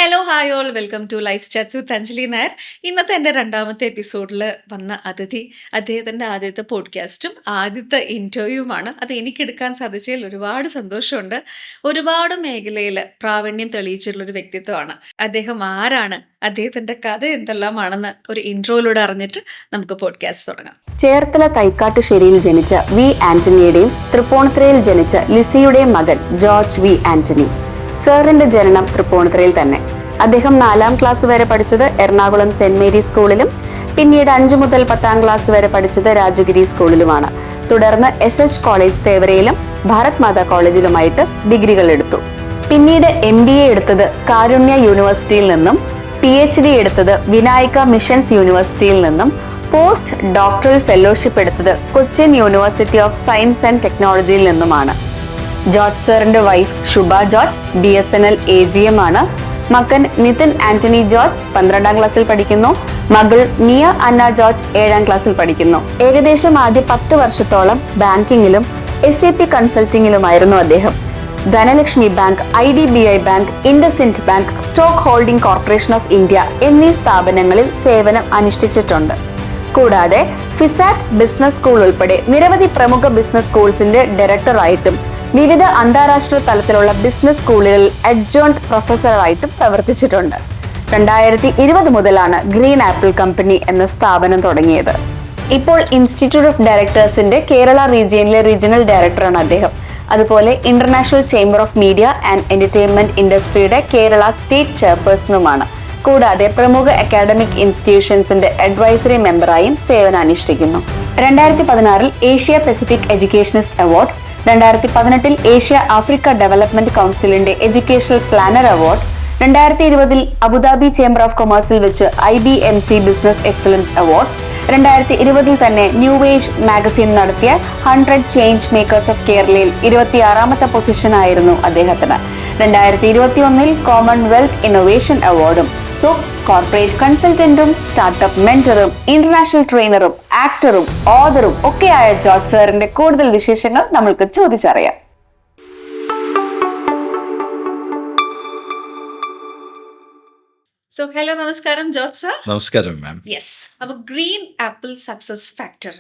Hello hi all welcome to life chats with Anjali Nair. ഇന്നത്തെ എൻ്റെ രണ്ടാമത്തെ എപ്പിസോഡിൽ വന്ന അതിഥി അദ്ദേഹത്തിൻ്റെ ആദ്യത്തെ പോഡ്കാസ്റ്റും ആദ്യത്തെ ഇൻ്റർവ്യൂവുമാണ്. അത് എനിക്കെടുക്കാൻ സാധിച്ചതിൽ ഒരുപാട് സന്തോഷമുണ്ട്. ഒരുപാട് മേഖലയിൽ പ്രാവീണ്യം തെളിയിച്ചിട്ടുള്ളൊരു വ്യക്തിത്വമാണ് അദ്ദേഹം. ആരാണ്, അദ്ദേഹത്തിൻ്റെ കഥ എന്തെല്ലാമാണെന്ന് ഒരു ഇൻട്രോയിലൂടെ അറിഞ്ഞിട്ട് നമുക്ക് പോഡ്കാസ്റ്റ് തുടങ്ങാം. ചേർത്തല തൈക്കാട്ടുശ്ശേരിയിൽ ജനിച്ച വി ആന്റണിയുടെയും തൃപ്പൂണിത്തുറയിൽ ജനിച്ച ലിസിയുടെയും മകൻ ജോർജ് വി ആന്റണി. സാറിന്റെ ജനനം തൃപ്പൂണിത്തുറയിൽ തന്നെ. അദ്ദേഹം 4ാം ക്ലാസ് വരെ പഠിച്ചത് എറണാകുളം സെന്റ് മേരീസ് സ്കൂളിലും പിന്നീട് 5 മുതൽ 10ാം ക്ലാസ് വരെ പഠിച്ചത് രാജഗിരി സ്കൂളിലുമാണ്. തുടർന്ന് SH കോളേജ് തേവരയിലും ഭാരത് മാതാ കോളേജിലുമായിട്ട് ഡിഗ്രികൾ എടുത്തു. പിന്നീട് MBA എടുത്തത് കാരുണ്യ യൂണിവേഴ്സിറ്റിയിൽ നിന്നും, PhD എടുത്തത് വിനായക മിഷൻസ് യൂണിവേഴ്സിറ്റിയിൽ നിന്നും, പോസ്റ്റ് ഡോക്ടറൽ ഫെലോഷിപ്പ് എടുത്തത് Cochin university of science and ടെക്നോളജിയിൽ നിന്നുമാണ്. ജോർജ് സാറിന്റെ വൈഫ് ശുഭ ജോർജ് BSNL AGM ആണ്. മകൻ നിതിൻ ആന്റണി ജോർജ് 12ാം ക്ലാസ്സിൽ പഠിക്കുന്നു. മകൾ മിയ അന്ന ജോർജ് 7ാം ക്ലാസ്സിൽ പഠിക്കുന്നു. ഏകദേശം ആദ്യ 10 വർഷത്തോളം ബാങ്കിങ്ങിലും SAP കൺസൾട്ടിങ്ങിലുമായിരുന്നു അദ്ദേഹം. Dhanlaxmi bank, IDBI bank, IndusInd bank, stock holding corporation of India എന്നീ സ്ഥാപനങ്ങളിൽ സേവനം അനുഷ്ഠിച്ചിട്ടുണ്ട്. കൂടാതെ ഫിസാറ്റ് ബിസിനസ് സ്കൂൾ ഉൾപ്പെടെ നിരവധി പ്രമുഖ ബിസിനസ് സ്കൂൾസിന്റെ ഡയറക്ടറായിട്ടും വിവിധ അന്താരാഷ്ട്ര തലത്തിലുള്ള ബിസിനസ് സ്കൂളുകളിൽ അഡ്ജോൺഡ് പ്രൊഫസറായിട്ടും പ്രവർത്തിച്ചിട്ടുണ്ട്. 2020 മുതലാണ് ഗ്രീൻ ആപ്പിൾ കമ്പനി എന്ന സ്ഥാപനം തുടങ്ങിയത്. ഇപ്പോൾ ഇൻസ്റ്റിറ്റ്യൂട്ട് ഓഫ് ഡയറക്ടേഴ്സിന്റെ കേരള റീജിയനിലെ റീജിയണൽ ഡയറക്ടറാണ് അദ്ദേഹം. അതുപോലെ international chamber of media and entertainment ഇൻഡസ്ട്രിയുടെ കേരള സ്റ്റേറ്റ് ചെയർപേഴ്സണുമാണ്. കൂടാതെ പ്രമുഖ അക്കാഡമിക് ഇൻസ്റ്റിറ്റ്യൂഷൻസിന്റെ അഡ്വൈസറി മെമ്പറായും സേവനമനുഷ്ഠിക്കുന്നു. 2016 Asia Pacific educationist award, 2018 Asia Africa development കൗൺസിലിന്റെ educational planner award, 2020 Abu Dhabi chamber of കൊമേഴ്സിൽ വെച്ച് IBMC ബിസിനസ് എക്സലൻസ് അവാർഡ്, 2020 തന്നെ ന്യൂ ഏജ് മാഗസിൻ നടത്തിയ 100 ചേഞ്ച് മേക്കേഴ്സ് ഓഫ് കേരളയിൽ 26ാമത്തെ പൊസിഷനായിരുന്നു അദ്ദേഹത്തിന്. 2021 കോമൺവെൽത്ത് ഇന്നൊവേഷൻ അവാർഡും. സോ കോർപ്പറേറ്റ് കൺസൾട്ടന്റും സ്റ്റാർട്ടപ്പ് മെന്ററും ഇന്റർനാഷണൽ ട്രെയിനറും ആക്ടറും ഓതറും ഒക്കെയായ ജോർജ് സാറിന്റെ കൂടുതൽ വിശേഷങ്ങൾ നമ്മൾക്ക് ചോദിച്ചറിയാം. സോ ഹലോ, നമസ്കാരം ജോർജ് സാർ. നമസ്കാരം മാം. യെസ്, അപ്പോൾ ഗ്രീൻ ആപ്പിൾ സക്സസ് ഫാക്ടർ,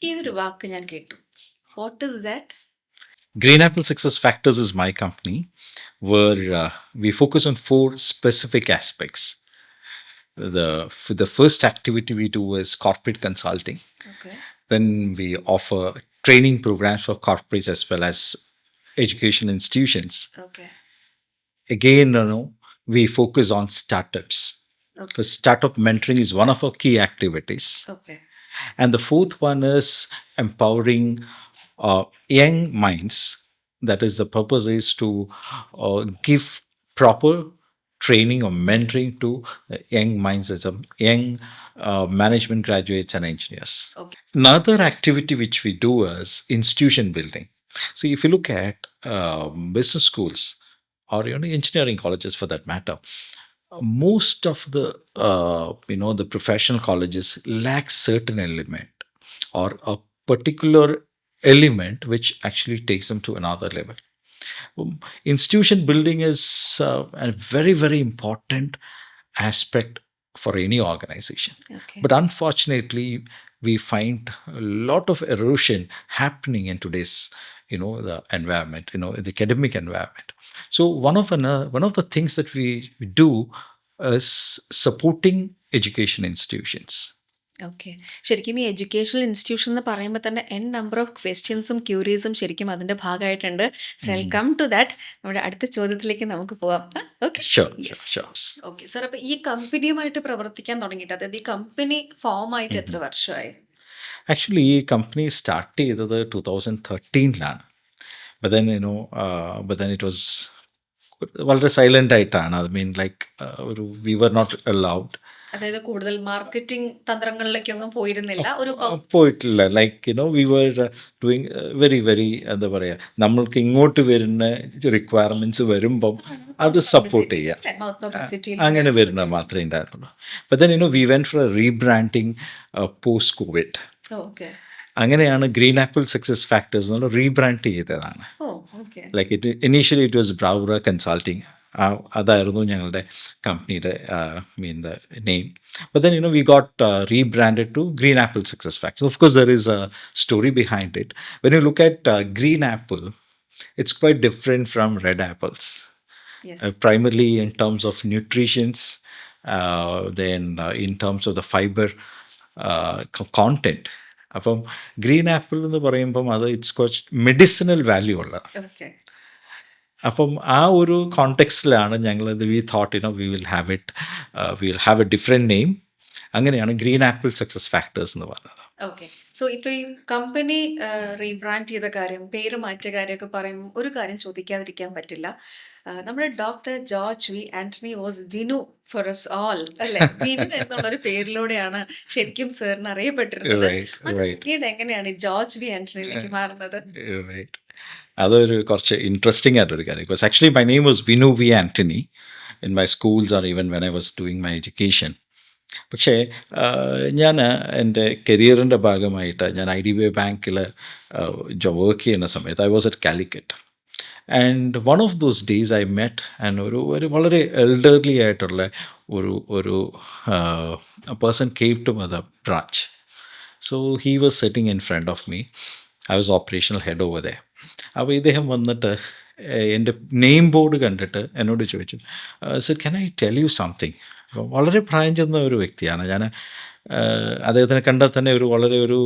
ഈ ഒരു വാക്ക് ഞാൻ കേട്ടു. What is that? Green Apple Success Factors is my company where we focus on 4 specific aspects. The first activity we do is corporate consulting. Okay. Then we offer training programs for corporates as well as education institutions. Okay. Again, we focus on startups. Okay. So startup mentoring is one of our key activities. Okay. And the fourth one is empowering young minds. That is, the purpose is to give proper training or mentoring to young minds as a young management graduates and engineers. Okay. Another activity which we do is institution building. See, if you look at business schools or engineering colleges for that matter, most of the the professional colleges lack certain element or a particular element which actually takes them to another level. Institution building is a very, very important aspect for any organization. Okay. But unfortunately, we find a lot of erosion happening in today's, the environment, the academic environment. So one of the things that we do is supporting education institutions. Okay. ശരിക്കും ഈ educational institution എന്ന് പറയുമ്പോൾ തന്നെ number of ക്വസ്റ്റ്യൻസും ക്യൂരീസും ശരിക്കും അതിൻ്റെ ഭാഗമായിട്ടുണ്ട്. So I come to that. നമ്മുടെ അടുത്ത ചോദ്യത്തിലേക്ക് നമുക്ക് പോവാം. ഓക്കെ. Sure. ഓക്കെ സാർ, അപ്പോൾ ഈ കമ്പനിയുമായിട്ട് പ്രവർത്തിക്കാൻ തുടങ്ങിയിട്ട്, അതായത് ഈ കമ്പനി ഫോം ആയിട്ട് എത്ര വർഷമായി? ആക്ച്വലി ഈ കമ്പനി സ്റ്റാർട്ട് ചെയ്തത് 2013ലാണ്. But then it was വളരെ സൈലന്റ് ആയിട്ടാണ്. I mean like we were not allowed. അതായത് കൂടുതൽ മാർക്കറ്റിംഗ് തന്ത്രങ്ങളിലേക്കൊന്നും പോയിരുന്നില്ല. പോയിട്ടില്ല. Like we were doing very very എന്താ പറയുക, നമ്മൾക്ക് ഇങ്ങോട്ട് വരുന്ന റിക്വയർമെന്റ്സ് വരുമ്പം അത് സപ്പോർട്ട് ചെയ്യാം, അങ്ങനെ വരുന്ന മാത്രമേ ഉണ്ടായിരുന്നുള്ളൂ. But then we went for a rebranding post COVID. Okay. അങ്ങനെയാണ് ഗ്രീൻ ആപ്പിൾ സക്സസ് ഫാക്ടേഴ്സ് എന്നുള്ള റീബ്രാൻഡ് ചെയ്തതാണ്. Like initially it was Braura consulting. അതായിരുന്നു ഞങ്ങളുടെ കമ്പനിയുടെ name. But then, we got rebranded to Green Apple Success Factors. Of course, there is a story behind it. When you look at Green Apple, it's quite different from Red Apples. Yes. Primarily in terms of nutritions, then in terms of the fiber content. അപ്പം green apple എന്ന് പറയുമ്പം അത് it's കുറച്ച് medicinal value ഉള്ള. Okay. അപ്പം ആ ഒരു കോണ്ടെക്സ്റ്റിലാണ് ഞങ്ങളത് we thought we will have A different name. അങ്ങനെയാണ് ഗ്രീൻ ആപ്പിൾ സക്സസ് ഫാക്ടേഴ്സ് എന്ന് പറഞ്ഞത്. ഓക്കെ. സോ ഇപ്പോൾ ഈ കമ്പനി റീബ്രാൻഡ് ചെയ്ത കാര്യം, പേര് മാറ്റിയ കാര്യമൊക്കെ പറയുമ്പോൾ ഒരു കാര്യം ചോദിക്കാതിരിക്കാൻ പറ്റില്ല. നമ്മുടെ doctor George V Antony was Vinu for us all, അല്ലെ? വിനു എന്നുള്ളൊരു പേരിലൂടെയാണ് ശരിക്കും സാറിന് അറിയപ്പെട്ടിരുന്നത്. Right. പിന്നീട് എങ്ങനെയാണ് ഈ ജോർജ് വി ആന്റണിയിലേക്ക് മാറുന്നത്? Right. അതൊരു കുറച്ച് ഇൻട്രസ്റ്റിംഗ് ആയിട്ടൊരു കാര്യം. Because actually my name was Vinu V Antony in my schools or even when I was doing my education. പക്ഷേ ഞാൻ എൻ്റെ കരിയറിൻ്റെ ഭാഗമായിട്ട് ഞാൻ IDBI ബാങ്കിൽ വർക്ക് ചെയ്യുന്ന സമയത്ത് I was at Calicut. And one of those days I met and ഒരു വളരെ എൽഡർലി ആയിട്ടുള്ള ഒരു person came to my branch. So he was sitting in front of me. I was operational head over there. അപ്പോൾ ഇദ്ദേഹം വന്നിട്ട് എൻ്റെ name board കണ്ടിട്ട് എന്നോട് ചോദിച്ചു, sir can I tell you something. അപ്പോൾ വളരെ പ്രായം ചെന്ന ഒരു വ്യക്തിയാണ് ഞാൻ. അദ്ദേഹത്തിനെ കണ്ടാൽ തന്നെ വളരെ ഒരു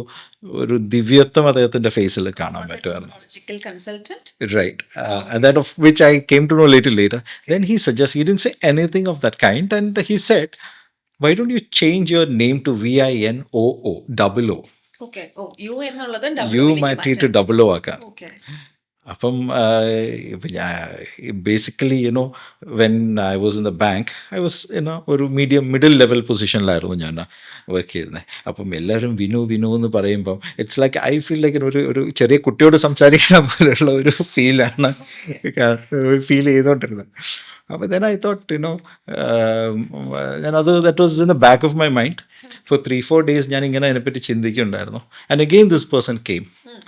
ദിവ്യത്വം അദ്ദേഹത്തിൻ്റെ ഫേസിൽ കാണാൻ പറ്റുമായിരുന്നു. Technological consultant? Right. And that of which I came to know little later. Then he suggested, he didn't say anything of that kind, and he said, why don't you change your name to VINOO, double O. Okay. Oh, U എന്നുള്ളത് You മാറ്റിയിട്ട് double O ആക്കാം. Okay. അപ്പം basically when I was in the bank I was ഒരു middle level പൊസിഷനിലായിരുന്നു ഞാൻ work ചെയ്യുന്നത്. അപ്പം എല്ലാവരും വിനു എന്ന് പറയുമ്പം it's like I feel like ഒരു ചെറിയ കുട്ടിയോട് സംസാരിക്കുന്ന പോലെയുള്ള ഒരു ഫീലാണ് ഫീൽ ചെയ്തുകൊണ്ടിരുന്നത്. അപ്പോൾ ദെൻ ഐ തോട്ട് ഞാനത് that was in the back of my mind for 3-4 days. ഞാൻ ഇങ്ങനെ അതിനെപ്പറ്റി ചിന്തിക്കുന്നുണ്ടായിരുന്നു. And again this person came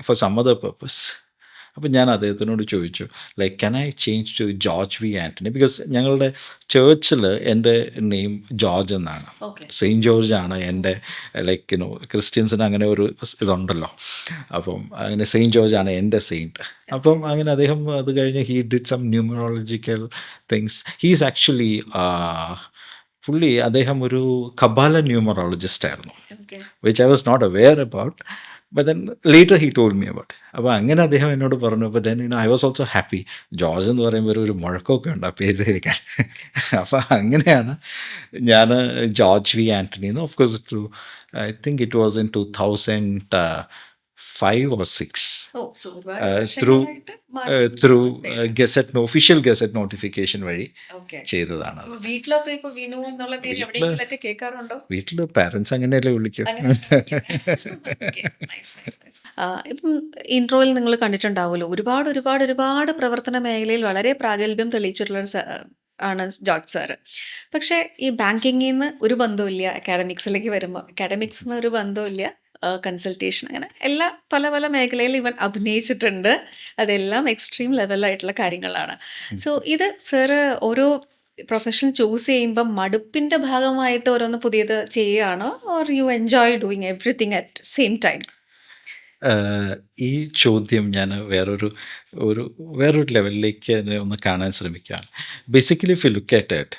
for some other purpose. അപ്പം ഞാൻ അദ്ദേഹത്തിനോട് ചോദിച്ചു, like can I change to George V Antony, because ഞങ്ങളുടെ ചേർച്ചിൽ എൻ്റെ നെയിം ജോർജ് എന്നാണ്. സെയിൻറ്റ് ജോർജ് ആണ് എൻ്റെ, ലൈക്ക് ക്രിസ്ത്യൻസിന് അങ്ങനെ ഒരു ഇതുണ്ടല്ലോ. അപ്പം അങ്ങനെ സെയിൻറ്റ് ജോർജ് ആണ് എൻ്റെ സെയിൻറ്റ്. അപ്പം അങ്ങനെ അദ്ദേഹം അത് കഴിഞ്ഞ് he did some numerological things. He's actually അദ്ദേഹം ഒരു കബാല ന്യൂമറോളജിസ്റ്റ് ആയിരുന്നു, which I was not aware about. But then later he told me about it. അപ്പോൾ അങ്ങനെ അദ്ദേഹം എന്നോട് പറഞ്ഞു. അപ്പോൾ then I was also happy. George എന്ന് പറയുമ്പോൾ ഒരു മുഴക്കമൊക്കെ ഉണ്ട് ആ പേര് കേൾക്കാൻ. അപ്പോൾ അങ്ങനെയാണ് ഞാൻ ജോർജ് വി ആൻ്റണി എന്ന്. Of course through I think it was in 2005 or 6 through official gazette notification വഴി ചെയ്തതാണ്. വീട്ടിലൊക്കെ ഇപ്പൊ വിനു എന്നുള്ള പേര് എവിടെയെങ്കിലൊക്കെ കേൾക്കാറുണ്ടോ? വീട്ടിൽ പാരൻസ് അങ്ങനെയല്ലേ വിളിക്കും. ഇപ്പം ഇൻട്രോയിൽ നിങ്ങൾ കണ്ടിട്ടുണ്ടാവുമല്ലോ, ഒരുപാട് പ്രവർത്തന മേഖലയിൽ വളരെ പ്രാഗൽഭ്യം തെളിയിച്ചിട്ടുള്ള ആണ് ജോർജ് സാറ്. പക്ഷേ ഈ ബാങ്കിങ്ങിൽ നിന്ന് ഒരു ബന്ധമില്ല, അക്കാഡമിക്സിലേക്ക് വരുമ്പോൾ അക്കാഡമിക്സ് നിന്ന് ഒരു ബന്ധമില്ല, കൺസൾട്ടേഷൻ, അങ്ങനെ പല മേഖലയിൽ ഇവൻ അഭിനയിച്ചിട്ടുണ്ട്. അതെല്ലാം എക്സ്ട്രീം ലെവലായിട്ടുള്ള കാര്യങ്ങളാണ്. സോ ഇത് സാറ് ഓരോ പ്രൊഫഷൻ ചൂസ് ചെയ്യുമ്പം മടുപ്പിൻ്റെ ഭാഗമായിട്ട് ഓരോന്ന് പുതിയത് ചെയ്യുകയാണോ, or you enjoy doing everything at same time? ഈ ചോദ്യം ഞാൻ വേറൊരു ലെവലിലേക്ക് തന്നെ ഒന്ന് കാണാൻ ശ്രമിക്കുകയാണ്. Basically if you look at it,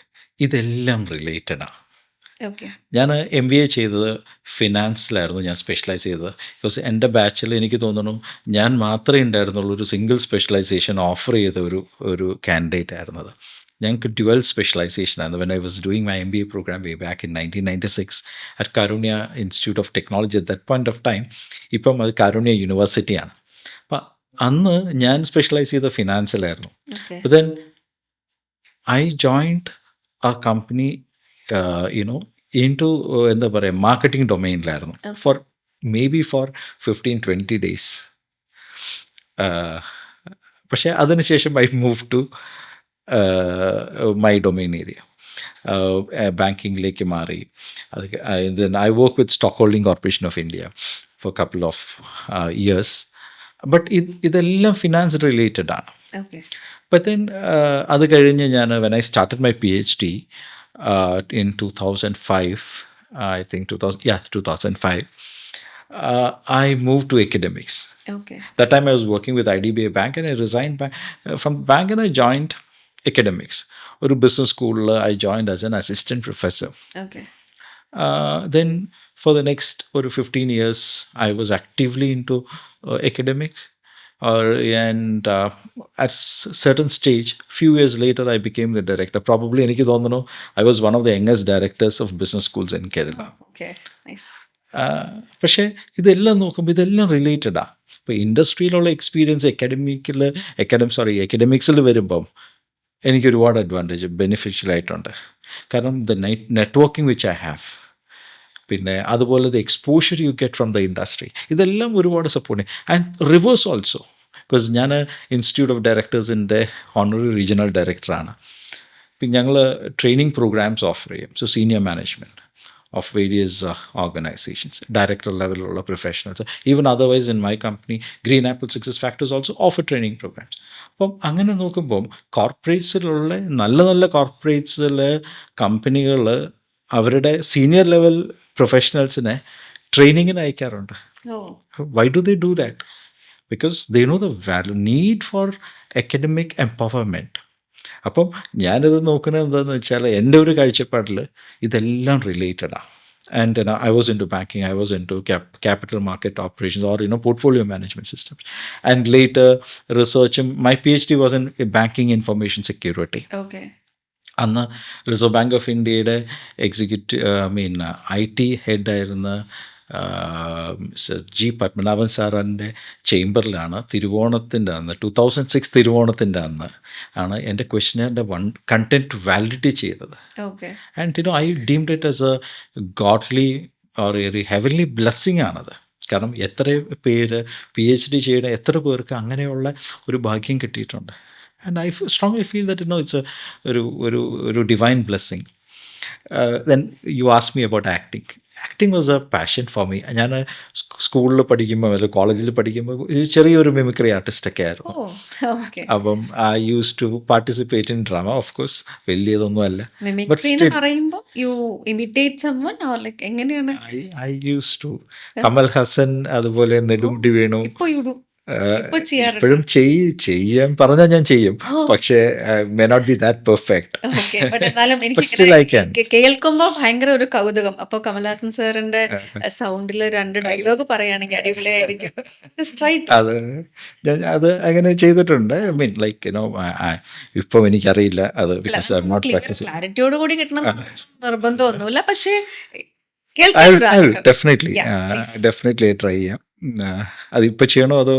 ഇതെല്ലാം റിലേറ്റഡാണ്. ഞാൻ MBA ചെയ്തത് ഫിനാൻസിലായിരുന്നു. ഞാൻ സ്പെഷ്യലൈസ് ചെയ്തത് ബിക്കോസ് എൻ്റെ ബാച്ചിൽ എനിക്ക് തോന്നുന്നു ഞാൻ മാത്രമേ ഉണ്ടായിരുന്നുള്ളൂ ഒരു സിംഗിൾ സ്പെഷ്യലൈസേഷൻ ഓഫർ ചെയ്ത ഒരു കാൻഡിഡേറ്റ് ആയിരുന്നത്. ഞങ്ങൾക്ക് ഡ്യുവൽ സ്പെഷ്യലൈസേഷൻ ആയിരുന്നു when I was doing my MBA programme way back in 1996 at Karunya institute of technology. At that point of time ഇപ്പം അത് കാരുണ്യ യൂണിവേഴ്സിറ്റിയാണ്. അപ്പം അന്ന് ഞാൻ സ്പെഷ്യലൈസ് ചെയ്ത ഫിനാൻസിലായിരുന്നു. ദെൻ ഐ ജോയിൻഡ് ആ കമ്പനി ഇൻടു എന്താ പറയുക മാർക്കറ്റിംഗ് ഡൊമൈനിലായിരുന്നു ഫോർ 15-20 days. പക്ഷേ അതിനുശേഷം I move to my domain area, ബാങ്കിങ്ങിലേക്ക് മാറി. Then I work with stock holding corporation of India for couple of years. But ഇതെല്ലാം ഫിനാൻസ് റിലേറ്റഡ് ആണ്. But then അത് കഴിഞ്ഞ് ഞാൻ when I started my PhD in 2005, I think 2005, I moved to academics. Okay. That time I was working with IDBI Bank and I resigned from bank and I joined academics. ഒരു business school I joined as an assistant professor. Okay. Then for the next 15 years, I was actively into academics. And at certain stage, few years later, I became the director. Probably, എനിക്ക് തോന്നുന്നു, I was one of the youngest directors of business schools in Kerala. Okay. Nice. പക്ഷേ ഇതെല്ലാം നോക്കുമ്പോൾ ഇതെല്ലാം റിലേറ്റഡാണ്. ഇപ്പോൾ ഇൻഡസ്ട്രിയിലുള്ള experience എക്കഡമിക്സിൽ വരുമ്പം എനിക്ക് ഒരുപാട് അഡ്വാൻറ്റേജ് ബെനിഫിഷ്യൽ ആയിട്ടുണ്ട്. കാരണം the networking which I have, പിന്നെ അതുപോലെ the exposure you get from the industry, ഇതെല്ലാം ഒരുപാട് സപ്പോർട്ട് ചെയ്യും. ആൻഡ് റിവേഴ്സ് ഓൾസോ, ബിക്കോസ് ഞാൻ ഇൻസ്റ്റിറ്റ്യൂട്ട് ഓഫ് ഡയറക്ടേഴ്സിൻ്റെ ഓണററി റീജിയണൽ ഡയറക്ടറാണ്. പിന്നെ ഞങ്ങൾ ട്രെയിനിങ് പ്രോഗ്രാംസ് ഓഫർ ചെയ്യും. So senior management of various organizations, director level professionals. Even otherwise in my company, Green Apple Success Factors also offer training programs. അപ്പം അങ്ങനെ നോക്കുമ്പം കോർപ്പറേറ്റ്സിലുള്ള നല്ല കോർപ്പറേറ്റ്സിൽ കമ്പനികൾ അവരുടെ സീനിയർ ലെവൽ പ്രൊഫഷണൽസിനെ ട്രെയിനിങ്ങിന് അയക്കാറുണ്ട്. Why do they do that? Because they know the need for academic empowerment. അപ്പം ഞാനിത് നോക്കുന്നത് എന്താണെന്ന് വെച്ചാൽ എൻ്റെ ഒരു കാഴ്ചപ്പാടിൽ ഇതെല്ലാം റിലേറ്റഡാണ്. And I was in to banking, I was in to capital market operations or portfolio management systems. And later researchും my PhD was in banking information security. ഓക്കെ. അന്ന് റിസർവ് ബാങ്ക് ഓഫ് ഇന്ത്യയുടെ IT ഹെഡായിരുന്ന ജി പത്മനാഭൻ സാറിൻ്റെ ചേംബറിലാണ് തിരുവോണത്തിൻ്റെ അന്ന് 2006 തിരുവോണത്തിൻ്റെ അന്ന് ആണ് എൻ്റെ ക്വസ്റ്റ്യനറിൻ്റെ കണ്ടൻറ്റ് വാലിഡിറ്റി ചെയ്തത്. ഓക്കെ. And I deemed it as a godly or a heavenly blessing ആണത്. കാരണം എത്ര പേര് PhD ചെയ്യണ എത്ര പേർക്ക് അങ്ങനെയുള്ള ഒരു ഭാഗ്യം കിട്ടിയിട്ടുണ്ട്. And I strongly feel that it's ഒരു divine blessing. Then you asked me about acting. Acting was a passion for me. ഞാൻ സ്കൂളിൽ പഠിക്കുമ്പോൾ അല്ലെങ്കിൽ കോളേജിൽ പഠിക്കുമ്പോൾ ചെറിയൊരു മിമിക്രി ആർട്ടിസ്റ്റൊക്കെ ആയിരുന്നു. അപ്പം I use to participate in drama. Of course വലിയതൊന്നും അല്ല. I use to Kamal Haasan, അതുപോലെ നെടുമുടി വേണു. ഇപ്പോഴും ചെയ്യാൻ പറഞ്ഞാൽ ഞാൻ ചെയ്യും, പക്ഷേ may not be that perfect. കേൾക്കുമ്പോൾ ഭയങ്കര ഒരു കൗതുകം. അപ്പൊ കമൽഹാസൻ സാറിന്റെ സൗണ്ടിൽ 2 ഡയലോഗ് പറയുകയാണെങ്കിൽ അടിപൊളിയായിരിക്കും. അത് അങ്ങനെ ചെയ്തിട്ടുണ്ട്. ഇപ്പം എനിക്കറിയില്ല അത്, because I am not practising. ക്ലാരിറ്റിയോട് കൂടി കിട്ടണം നിർബന്ധമൊന്നുമില്ല, പക്ഷേ ഡെഫിനറ്റ്ലി ട്രൈ ചെയ്യാം. അതിപ്പോ ചെയ്യണോ അതോ?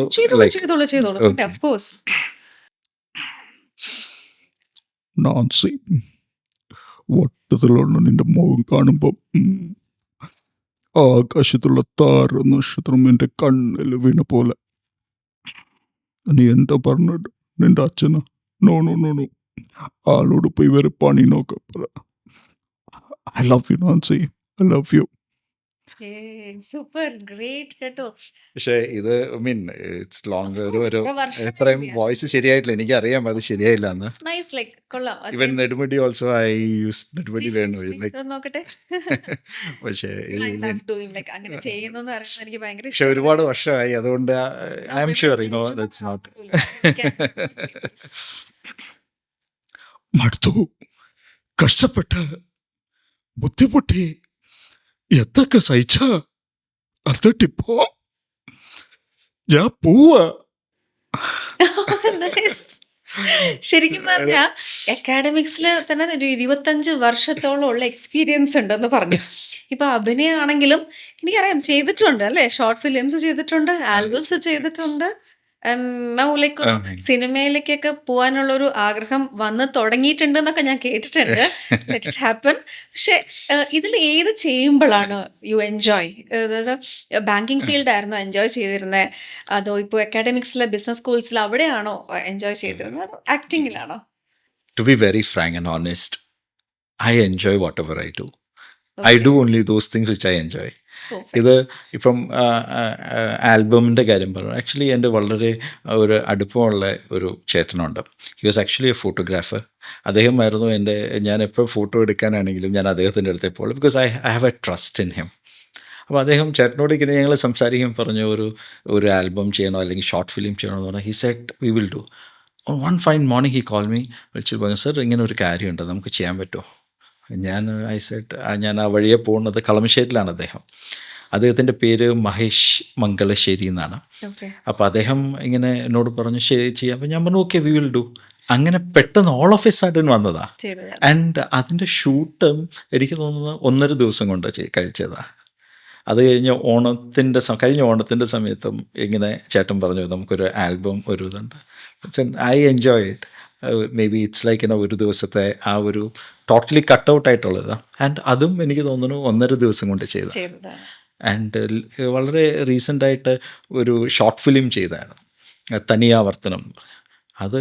നാൻസി, വട്ടത്തിലുള്ള നിന്റെ മുഖം കാണുമ്പം ആകാശത്തുള്ള താര നക്ഷത്രം എൻ്റെ കണ്ണിൽ വീണ പോലെ. നീ എന്താ പറഞ്ഞത്? നിന്റെ അച്ഛനാ? നോ, ആളോട് പോയി വേറെ പണി നോക്കാം. I love you Nancy, I love you. Super great കേട്ടോ. പക്ഷേ ഇത് ഇറ്റ്സ് ലോങ്. എത്രയും വോയിസ് ശരിയായിട്ടില്ല, എനിക്കറിയാം അത് ശരിയായില്ല എന്ന്. Even Nedumudi also I use Nedumudi Venu. പക്ഷേ ഒരുപാട് വർഷമായി, അതുകൊണ്ട് I am sure that's not. മടുത്തു, കഷ്ടപ്പെട്ട് ബുദ്ധിമുട്ടി എന്തൊക്കെ സഹിച്ച, എന്നിട്ടിപ്പോ ഞാൻ പോവാ. ശരിക്കും പറഞ്ഞ അക്കാഡമിക്സിൽ തന്നെ ഒരു 25 വർഷത്തോളം ഉള്ള എക്സ്പീരിയൻസ് ഉണ്ടെന്ന് പറഞ്ഞു. ഇപ്പൊ അഭിനയമാണെങ്കിലും എനിക്കറിയാം ചെയ്തിട്ടുണ്ട് അല്ലേ, ഷോർട്ട് ഫിലിംസ് ചെയ്തിട്ടുണ്ട്, ആൽബംസ് ചെയ്തിട്ടുണ്ട്. സിനിമയിലേക്കൊക്കെ പോകാനുള്ളൊരു ആഗ്രഹം വന്ന് തുടങ്ങിയിട്ടുണ്ട് എന്നൊക്കെ ഞാൻ കേട്ടിട്ടുണ്ട്. Let it happen. പക്ഷെ ഇതിൽ ഏത് ചെയ്യുമ്പോഴാണ് യു എൻജോയ്? അതായത് ബാങ്കിങ് ഫീൽഡ് ആയിരുന്നോ എൻജോയ് ചെയ്തിരുന്നത്, അതോ ഇപ്പോൾ അക്കാഡമിക്സിലെ ബിസിനസ് സ്കൂൾസിൽ അവിടെയാണോ എൻജോയ് ചെയ്തിരുന്നത്, അതോ ആക്ടിങ്ങിലാണോ? To be very frank and honest, I enjoy whatever I do. I do only those things which I enjoy. Perfect. ഇത് ഇപ്പം ആൽബമിൻ്റെ കാര്യം പറഞ്ഞു. ആക്ച്വലി എൻ്റെ വളരെ ഒരു അടുപ്പമുള്ള ഒരു ചേട്ടനുണ്ട്. He was actually a photographer. അദ്ദേഹമായിരുന്നു എൻ്റെ, ഞാൻ എപ്പോൾ ഫോട്ടോ എടുക്കാനാണെങ്കിലും ഞാൻ അദ്ദേഹത്തിൻ്റെ അടുത്തേ പോകുള്ളൂ, because I have A trust in him. അപ്പോൾ അദ്ദേഹം ചേട്ടനോട് ഇങ്ങനെ ഞങ്ങൾ സംസാരിക്കും, പറഞ്ഞു ഒരു ആൽബം ചെയ്യണോ അല്ലെങ്കിൽ ഷോർട്ട് ഫിലിം ചെയ്യണോ എന്ന് പറഞ്ഞാൽ he said we will do. One fine morning he call me, വിളിച്ചിട്ട് പറഞ്ഞു, സർ ഇങ്ങനെ ഒരു കാര്യമുണ്ട്, നമുക്ക് ചെയ്യാൻ പറ്റുമോ? ഐ സെഡ്, ഞാൻ ആ വഴിയെ പോകുന്നത് കളമശ്ശേരിയിലാണ് അദ്ദേഹം. അദ്ദേഹത്തിൻ്റെ പേര് മഹേഷ് മംഗളശ്ശേരി എന്നാണ്. Okay. അപ്പോൾ അദ്ദേഹം ഇങ്ങനെ എന്നോട് പറഞ്ഞു ശരി ചെയ്യാം. അപ്പോൾ ഞാൻ പറഞ്ഞു ഓക്കെ വി വിൽ ഡു. അങ്ങനെ പെട്ടെന്ന് ഓൾ ഓഫ് എ സഡൻ വന്നതാണ്. ചെയ്തതാണ്. ആൻഡ് അതിൻ്റെ ഷൂട്ടും എനിക്ക് തോന്നുന്നത് 1.5 ദിവസം കൊണ്ട് കഴിച്ചതാണ്. അത് കഴിഞ്ഞ് കഴിഞ്ഞ ഓണത്തിൻ്റെ സമയത്തും ഇങ്ങനെ ചേട്ടൻ പറഞ്ഞു നമുക്കൊരു ആൽബം ഒരു ഇതുണ്ട്. I enjoy it. May be it's like ഒരു ദിവസത്തെ ആ ഒരു ടോട്ടലി കട്ട് ഔട്ട് ആയിട്ടുള്ളത്. ആൻഡ് അതും എനിക്ക് തോന്നുന്നു 1.5 ദിവസം കൊണ്ട് ചെയ്തതാണ്. ചെയ്തതാണ്. ആൻഡ് വളരെ റീസെൻ്റായിട്ട് ഒരു ഷോർട്ട് ഫിലിം ചെയ്തതാണ്, തനിയാവർത്തനം. അത്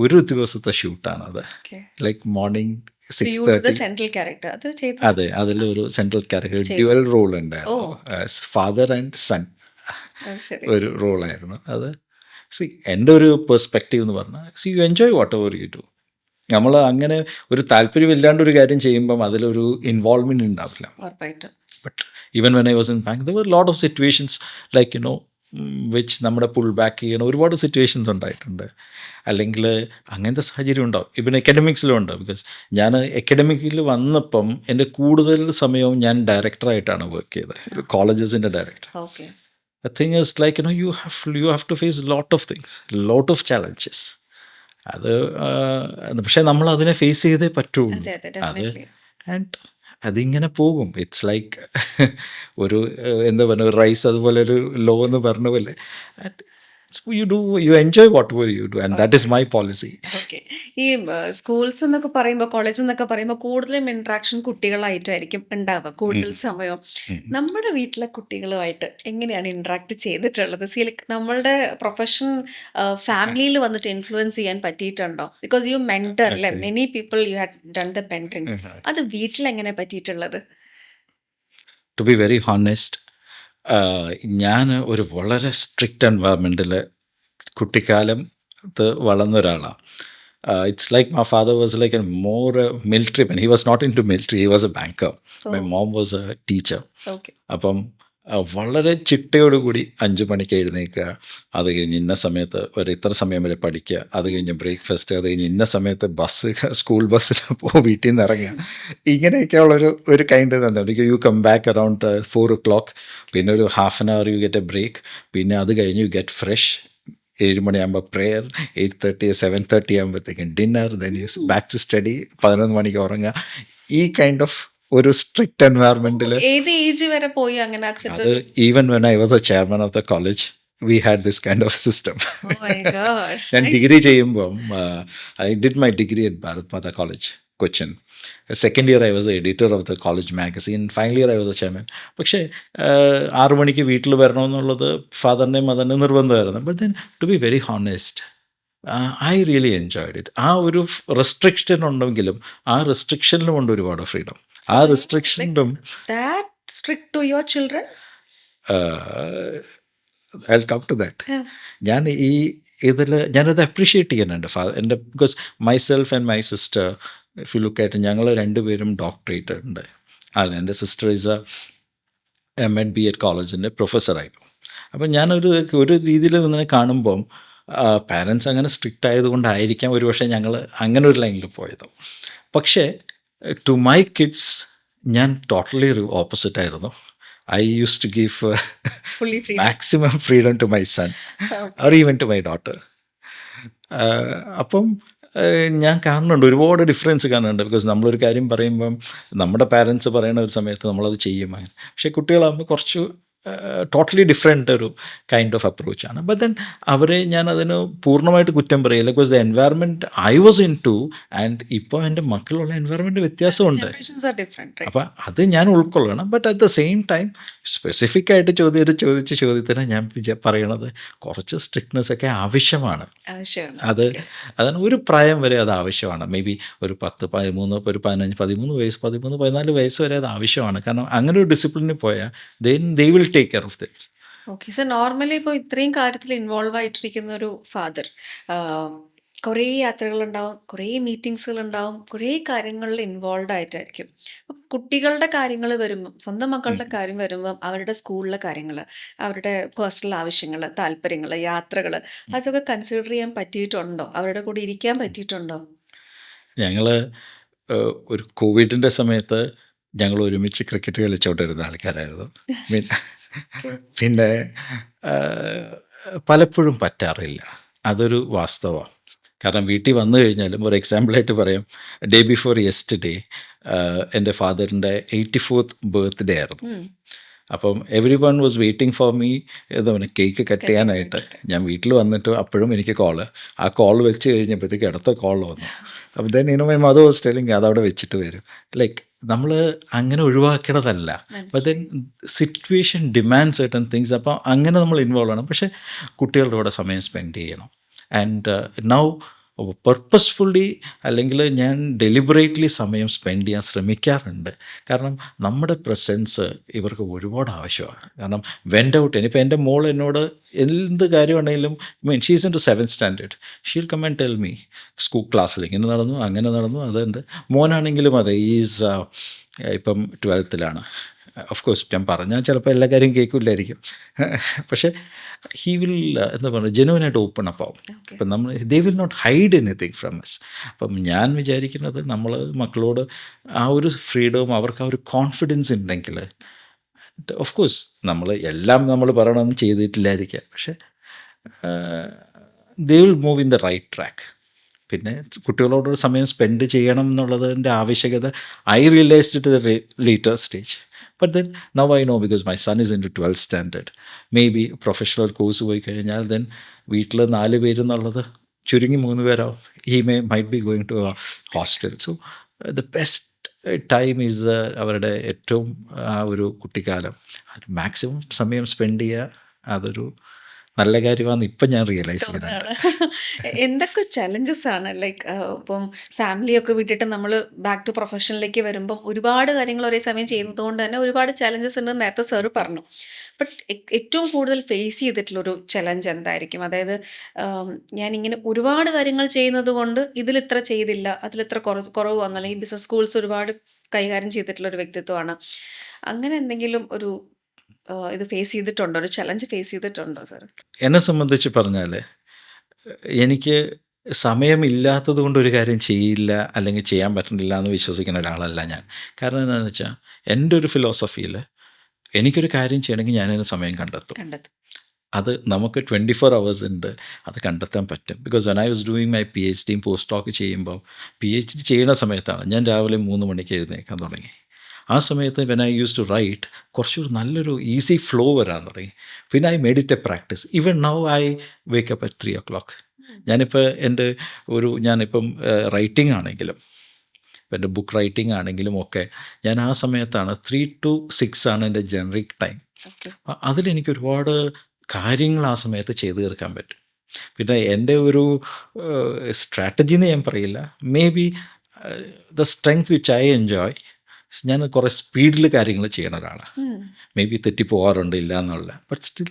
ഒരു ദിവസത്തെ ഷൂട്ടാണ്. അത് Okay. Like morning So you were the central character. അത് ചെയ്തു. അതെ, അതിലൊരു സെൻട്രൽ ക്യാരക്ടർ ഡ്യുവൽ റോൾ ഉണ്ടായിരുന്നു. ഫാദർ ആൻഡ് സൺ അത് ശരി. ഒരു റോളായിരുന്നു അത്. എൻ്റെ ഒരു പെർസ്പെക്റ്റീവ് എന്ന് പറഞ്ഞാൽ you enjoy what ever you do. നമ്മൾ അങ്ങനെ ഒരു താല്പര്യമില്ലാണ്ട് ഒരു കാര്യം ചെയ്യുമ്പം അതിലൊരു ഇൻവോൾവ്മെൻറ്റ് ഉണ്ടാവില്ല. ഉറപ്പായിട്ടും. But even when I was in bank there were lot of situations like which നമ്മുടെ പുൾ ബാക്ക് ചെയ്യണ ഒരുപാട് സിറ്റുവേഷൻസ് ഉണ്ടായിട്ടുണ്ട്. അല്ലെങ്കിൽ അങ്ങനത്തെ സാഹചര്യം ഉണ്ടാവും. ഇവൻ അക്കാഡമിക്സിലും ഉണ്ട്. ബിക്കോസ് ഞാൻ അക്കാഡമിക്കിൽ വന്നപ്പം എൻ്റെ കൂടുതൽ സമയവും ഞാൻ ഡയറക്ടറായിട്ടാണ് വർക്ക് ചെയ്തത്, കോളേജസിൻ്റെ director. Okay. The thing is like you have to face lot of things, lot of challenges. അത് പക്ഷേ നമ്മൾ അതിനെ ഫേസ് ചെയ്തേ പറ്റുള്ളൂ. അതെ, definitely. ആൻഡ് അതിങ്ങനെ പോകും. ഇറ്റ്സ് ലൈക്ക് ഒരു എന്താ പറയുക, റൈസ് അതുപോലെ ഒരു ലോ എന്ന് പറഞ്ഞ പോലെ. You enjoy what ever you do, and that is my policy. Okay. ഈ സ്കൂൾസ് എന്നൊക്കെ പറയുമ്പോൾ, കോളേജ് എന്നൊക്കെ പറയുമ്പോൾ കൂടുതലും ഇൻട്രാക്ഷൻ കുട്ടികളായിട്ടായിരിക്കും ഉണ്ടാവുക കൂടുതൽ സമയം. നമ്മുടെ വീട്ടിലെ കുട്ടികളുമായിട്ട് എങ്ങനെയാണ് ഇൻട്രാക്ട് ചെയ്തിട്ടുള്ളത്? നമ്മളുടെ പ്രൊഫഷൻ ഫാമിലിയിൽ വന്നിട്ട് ഇൻഫ്ലുവൻസ് ചെയ്യാൻ പറ്റിയിട്ടുണ്ടോ? ബിക്കോസ് യു മെൻറ്റർ അല്ലേ, many people you had done the mentoring. അത് വീട്ടിലെങ്ങനെ പറ്റിയിട്ടുള്ളത്? ടു ബി വെരി ഹോണസ്റ്റ്, ഞാൻ ഒരു വളരെ സ്ട്രിക്റ്റ് എൻവയറമെൻറ്റിൽ കുട്ടിക്കാലം വളർന്ന ഒരാളാണ്. It's like my father was like a more military man. He was not in to military, he was a banker. My mom was a teacher. Okay. അപ്പം വളരെ ചിട്ടയോടുകൂടി 5 മണിക്ക് എഴുന്നേൽക്കുക, അത് കഴിഞ്ഞ് ഇന്ന സമയത്ത് ഇത്ര സമയം വരെ പഠിക്കുക, അത് കഴിഞ്ഞ് ബ്രേക്ക്ഫാസ്റ്റ്, അത് കഴിഞ്ഞ് ഇന്ന സമയത്ത് സ്കൂൾ ബസ്സിൽ വീട്ടിൽ നിന്ന് ഇറങ്ങുക. ഇങ്ങനെയൊക്കെയുള്ളൊരു കൈൻഡ് തന്നെ. You come back around 4 o'clock, പിന്നെ ഒരു half an hour you get a break, പിന്നെ അത് കഴിഞ്ഞ് യു ഗെറ്റ് ഫ്രഷ്. 7 മണിയാകുമ്പോൾ പ്രെയർ, 8:30 7:30 ആകുമ്പോഴത്തേക്കും dinner, then you back to study, 11 മണിക്ക് ഉറങ്ങുക. ഈ കൈൻഡ് ഓഫ് ഒരു സ്ട്രിക്റ്റ് എൻവയറമെൻറ്റിൽ. ഏത് ഏജ് വരെ പോയി അങ്ങനെ അച്ഛൻ? അത് even when I was a chairman of the college we had this kind of system. ഞാൻ ഡിഗ്രി ചെയ്യുമ്പം I did my degree at Bharat Mata college, Cochin. Second year I was editor of the college magazine. Final year I was a chairman. പക്ഷേ 6 മണിക്ക് വീട്ടിൽ വരണമെന്നുള്ളത് ഫാദറിൻ്റെയും മദറിൻ്റെയും നിർബന്ധമായിരുന്നു. But then to be very honest, I really enjoyed it. ആ ഒരു restriction ഉണ്ടെങ്കിലും ആ റെസ്ട്രിക്ഷനിലും ഉണ്ട് ഒരുപാട് ഫ്രീഡം. ആ റെസ്ട്രിക്ഷനിലും I'll come to that. ഞാൻ ഞാനത് അപ്രീഷിയേറ്റ് ചെയ്യുന്നുണ്ട് എൻ്റെ, because myself and my sister, if you look ആയിട്ട്, ഞങ്ങൾ രണ്ടുപേരും ഡോക്ടറേറ്റ് ഉണ്ട്. എൻ്റെ sister is A M.Ed B.Ed കോളേജിൻ്റെ പ്രൊഫസറായിരുന്നു. അപ്പം ഞാനൊരു രീതിയിൽ നിന്നെ കാണുമ്പം പാരൻസ് അങ്ങനെ സ്ട്രിക്റ്റ് ആയതുകൊണ്ടായിരിക്കാം ഒരു പക്ഷേ ഞങ്ങൾ അങ്ങനെ ഒരു ലൈനിൽ പോയത്. പക്ഷേ ടു മൈ കിഡ്സ് ഞാൻ ടോട്ടലി ഓപ്പോസിറ്റ് ആയിരുന്നു. I used to give fully free, maximum freedom to my son or even to my daughter. അപ്പം ഞാൻ കാണുന്നുണ്ട്, ഒരുപാട് ഡിഫറൻസ് കാണുന്നുണ്ട്. ബിക്കോസ് നമ്മളൊരു കാര്യം പറയുമ്പം നമ്മുടെ പാരൻസ് പറയുന്ന ഒരു സമയത്ത് നമ്മളത് ചെയ്യും. അങ്ങനെ പക്ഷേ കുട്ടികളാകുമ്പോൾ കുറച്ച് ടോട്ടലി ഡിഫറെൻ്റ് ഒരു കൈൻഡ് ഓഫ് അപ്രോച്ചാണ്. ബട്ട് ദെൻ അവരെ ഞാൻ അതിന് പൂർണ്ണമായിട്ട് കുറ്റം പറയില്ല. Because the environment I was in two and ഇപ്പോൾ എൻ്റെ മക്കളുള്ള എൻവയറമെൻറ്റ് വ്യത്യാസമുണ്ട്. Generations are different. അപ്പം അത് ഞാൻ ഉൾക്കൊള്ളണം. But at the same time specific ആയിട്ട് ചോദിച്ച ചോദ്യത്തിന് ഞാൻ പറയണത് കുറച്ച് സ്ട്രിക്ട്നെസ് ഒക്കെ ആവശ്യമാണ്. ആവശ്യമാണ്. അത് അതാണ് ഒരു പ്രായം വരെ അത് ആവശ്യമാണ്. മേ ബി ഒരു 10, 13, ഒരു 15, 13 വയസ്സ്, 13, 14 വയസ്സ് വരെ അത് ആവശ്യമാണ്. കാരണം അങ്ങനെ ഒരു ഡിസിപ്ലിനിൽ പോയാൽ they will take care of them. Okay sir, normally ഇപ്പോൾ ഇത്രയും കാര്യത്തിൽ ഇൻവോൾവ് ആയിട്ടിരിക്കുന്ന ഒരു ഫാദർ, കുറേ യാത്രകളുണ്ടാവും, കുറേ മീറ്റിങ്സുകളുണ്ടാവും, കുറേ കാര്യങ്ങളിൽ ഇൻവോൾവ് ആയിട്ടായിരിക്കും. അപ്പം കുട്ടികളുടെ കാര്യങ്ങൾ വരുമ്പം, സ്വന്തം മക്കളുടെ കാര്യം വരുമ്പം, അവരുടെ സ്കൂളിലെ കാര്യങ്ങൾ, അവരുടെ പേഴ്സണൽ ആവശ്യങ്ങൾ, താല്പര്യങ്ങൾ, യാത്രകൾ, അതൊക്കെ കൺസിഡർ ചെയ്യാൻ പറ്റിയിട്ടുണ്ടോ? അവരുടെ കൂടെ ഇരിക്കാൻ പറ്റിയിട്ടുണ്ടോ? ഞങ്ങൾ ഒരു കോവിഡിൻ്റെ സമയത്ത് ഞങ്ങൾ ഒരുമിച്ച് ക്രിക്കറ്റ് കളിച്ചുകൊണ്ടിരുന്ന ആൾക്കാരായിരുന്നു. പിന്നെ പലപ്പോഴും പറ്റാറില്ല, അതൊരു വാസ്തവമാണ്. കാരണം വീട്ടിൽ വന്നു കഴിഞ്ഞാലും ഒരു എക്സാമ്പിളായിട്ട് പറയാം, ഡേ ബിഫോർ യെസ്റ്റർഡേ എൻ്റെ ഫാദറിൻ്റെ 84th ബർത്ത്ഡേ ആയിരുന്നു. അപ്പം every one was waiting for me എന്താ പറയുക കേക്ക് കട്ട് ചെയ്യാനായിട്ട്. ഞാൻ വീട്ടിൽ വന്നിട്ട് അപ്പോഴും എനിക്ക് ആ കോൾ വെച്ച് കഴിഞ്ഞപ്പോഴത്തേക്ക് അടുത്ത കോൾ വന്നു. അപ്പം then my mother was telling അതവിടെ വെച്ചിട്ട് വരും. ലൈക്ക് നമ്മൾ അങ്ങനെ ഒഴിവാക്കണതല്ല, അപ്പം then situation demand certain things. അപ്പോൾ അങ്ങനെ നമ്മൾ ഇൻവോൾവ് ആണ്. പക്ഷേ കുട്ടികളുടെ കൂടെ സമയം സ്പെൻഡ് ചെയ്യണം. ആൻഡ് നൗ പർപ്പസ്ഫുള്ളി അല്ലെങ്കിൽ ഞാൻ ഡെലിബറേറ്റ്ലി സമയം സ്പെൻഡ് ചെയ്യാൻ ശ്രമിക്കാറുണ്ട്. കാരണം നമ്മുടെ പ്രസൻസ് ഇവർക്ക് ഒരുപാട് ആവശ്യമാണ്. കാരണം വെൻ്റ് ഔട്ട് ഇനിയിപ്പോൾ എൻ്റെ മോൾ എന്നോട് എന്ത് കാര്യമുണ്ടെങ്കിലും she's in to 7th standard, she'll come and tell me school ക്ലാസ്സിൽ ഇങ്ങനെ നടന്നു, അങ്ങനെ നടന്നു, അതുണ്ട്. മോനാണെങ്കിലും അതെ, ഈസ് ഇപ്പം 12th ഓഫ് കോഴ്സ് ഞാൻ പറഞ്ഞാൽ ചിലപ്പോൾ എല്ലാ കാര്യം കേൾക്കില്ലായിരിക്കും. പക്ഷേ ഹീ വിൽ എന്താ പറയുക ജെനുവനായിട്ട് ഓപ്പൺ അപ്പ് ആവും. അപ്പം നമ്മൾ they will not hide anything from us. അപ്പം ഞാൻ വിചാരിക്കുന്നത് നമ്മൾ മക്കളോട് ആ ഒരു ഫ്രീഡവും അവർക്ക് ആ ഒരു കോൺഫിഡൻസ് ഉണ്ടെങ്കിൽ, ഓഫ് കോഴ്സ് എല്ലാം നമ്മൾ പറയണമെന്ന് ചെയ്തിട്ടില്ലായിരിക്കാം, പക്ഷേ they will move in the right track. പിന്നെ കുട്ടികളോടൊരു സമയം സ്പെൻഡ് ചെയ്യണം എന്നുള്ളതിൻ്റെ ആവശ്യകത I realised to the later stage. But then now I know because my son is in to 12th standard. Maybe professional course പോയി കഴിഞ്ഞാൽ then വീട്ടിൽ 4 പേരെന്നുള്ളത് ചുരുങ്ങി 3 പേരാവും. He might be going to hostel. So the best time is അവരുടെ ഏറ്റവും ആ ഒരു കുട്ടിക്കാലം മാക്സിമം സമയം സ്പെൻഡ് ചെയ്യുക. അതൊരു നല്ല കാര്യമാണെന്ന് ഇപ്പം ഞാൻ റിയലൈസ് ചെയ്യുന്നുണ്ട്. എന്തൊക്കെ ചലഞ്ചസ് ആണ് ലൈക്ക് ഇപ്പം ഫാമിലിയൊക്കെ വിട്ടിട്ട് നമ്മൾ ബാക്ക് ടു പ്രൊഫഷനിലേക്ക് വരുമ്പം ഒരുപാട് കാര്യങ്ങൾ ഒരേ സമയം ചെയ്യുന്നത് കൊണ്ട് തന്നെ ഒരുപാട് ചലഞ്ചസ് ഉണ്ടെന്ന് നേരത്തെ സാറ് പറഞ്ഞു. ബട്ട് ഏറ്റവും കൂടുതൽ ഫേസ് ചെയ്തിട്ടുള്ളൊരു ചലഞ്ച് എന്തായിരിക്കും? അതായത് ഞാനിങ്ങനെ ഒരുപാട് കാര്യങ്ങൾ ചെയ്യുന്നത് കൊണ്ട് ഇതിലിത്ര ചെയ്തില്ല, അതിലിത്ര കുറവ് വന്നു, അല്ലെങ്കിൽ ബിസിനസ് സ്കൂൾസ് ഒരുപാട് കൈകാര്യം ചെയ്തിട്ടുള്ളൊരു വ്യക്തിത്വമാണ്. അങ്ങനെ എന്തെങ്കിലും ഒരു ഇത് ഫേസ് ചെയ്തിട്ടുണ്ടോ? ഒരു ചലഞ്ച് ഫേസ് ചെയ്തിട്ടുണ്ടോ സാർ? എന്നെ സംബന്ധിച്ച് പറഞ്ഞാൽ എനിക്ക് സമയമില്ലാത്തത് കൊണ്ട് ഒരു കാര്യം ചെയ്യില്ല അല്ലെങ്കിൽ ചെയ്യാൻ പറ്റുന്നില്ല എന്ന് വിശ്വസിക്കുന്ന ഒരാളല്ല ഞാൻ. കാരണം എന്താണെന്ന് വെച്ചാൽ എൻ്റെ ഒരു ഫിലോസഫിയിൽ എനിക്കൊരു കാര്യം ചെയ്യണമെങ്കിൽ ഞാനതിന് സമയം കണ്ടെത്തും. അത് നമുക്ക് 24 hours ഉണ്ട്, അത് കണ്ടെത്താൻ പറ്റും. Because when I was doing my PhD post dock ചെയ്യുമ്പോൾ PhD ചെയ്യുന്ന സമയത്താണ് ഞാൻ രാവിലെ 3 മണിക്ക് എഴുന്നേക്കാൻ തുടങ്ങി. ആ സമയത്ത് when I use to write കുറച്ചൊരു നല്ലൊരു ഈസി ഫ്ലോ വരാൻ തുടങ്ങി. പിന്നെ I made it a practice. Even now I wake up at 3 o'clock. ഞാനിപ്പോൾ ഞാനിപ്പം റൈറ്റിംഗ് ആണെങ്കിലും എൻ്റെ ബുക്ക് റൈറ്റിംഗ് ആണെങ്കിലും ഒക്കെ ഞാൻ ആ സമയത്താണ് 3 to 6 ആണ് എൻ്റെ ജനറിക് ടൈം. അതിലെനിക്ക് ഒരുപാട് കാര്യങ്ങൾ ആ സമയത്ത് ചെയ്തു തീർക്കാൻ പറ്റും. പിന്നെ എൻ്റെ ഒരു സ്ട്രാറ്റജി എന്ന് ഞാൻ പറയില്ല, may be the strength which I enjoy, ഞാൻ കുറേ സ്പീഡിൽ കാര്യങ്ങൾ ചെയ്യണ ഒരാളാണ്. മേ ബി തെറ്റിപ്പോകാറുണ്ട്, ഇല്ല എന്നുള്ള. But still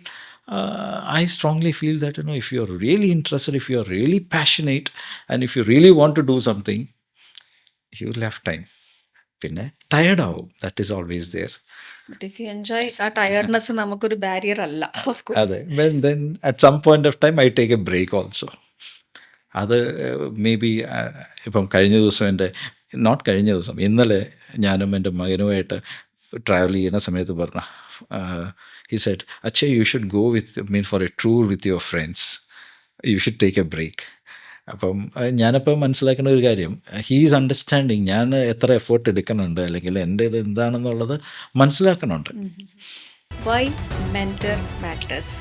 I strongly feel that if you are really interested, if you are really passionate and if you really want to do something, you will have time. പിന്നെ tired ആവും, that is always there. But if you enjoy ആ tiredness നമുക്കൊരു barrier അല്ല. Of course. അതെ. Then at some point of time I take a break also. അത് maybe ഇപ്പം ഇന്നലെ ഞാനും എൻ്റെ മകനുമായിട്ട് ട്രാവൽ ചെയ്യുന്ന സമയത്ത് പറഞ്ഞ he said, "Akshay, you should go for a tour with your friends. You should take a break." അപ്പം ഞാനപ്പോൾ മനസ്സിലാക്കുന്ന ഒരു കാര്യം, ഹീസ് അണ്ടർസ്റ്റാൻഡിങ് ഞാൻ എത്ര എഫേർട്ട് എടുക്കുന്നുണ്ട് അല്ലെങ്കിൽ എൻ്റെ ഇത് എന്താണെന്നുള്ളത് മനസ്സിലാക്കണുണ്ട്. Y mentor matters.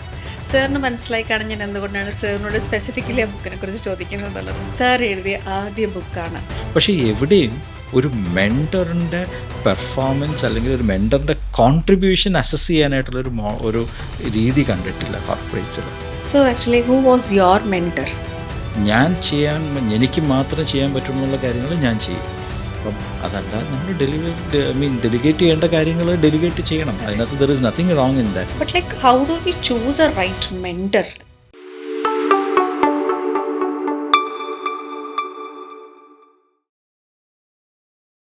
സാറിന് മനസ്സിലായി കാണാൻ ഞാൻ എന്തുകൊണ്ടാണ് സാറിനോട് സ്പെസിഫിക്കലി ആ ബുക്കിനെ കുറിച്ച് ചോദിക്കുന്നത് എന്നുള്ളത്. സാർ എഴുതിയ ആദ്യ ബുക്കാണ്. പക്ഷേ എവിടെയും ഒരു മെൻറ്ററിൻ്റെ പെർഫോമൻസ് അല്ലെങ്കിൽ ഒരു മെൻറ്ററിൻ്റെ കോൺട്രിബ്യൂഷൻ അസസ് ചെയ്യാനായിട്ടുള്ളൊരു ഒരു രീതി കണ്ടിട്ടില്ല കോർപ്പറേറ്റ്സിൽ. So actually who was your mentor? എനിക്ക് മാത്രം ചെയ്യാൻ പറ്റുന്നുള്ള കാര്യങ്ങൾ ഞാൻ ചെയ്യും. അപ്പം അതല്ല നമ്മൾ ഡെലിഗേറ്റ് ചെയ്യേണ്ട കാര്യങ്ങൾ ഡെലിഗേറ്റ് ചെയ്യണം. അതിനകത്ത് there is nothing wrong in that. But like, how do we choose a right mentor?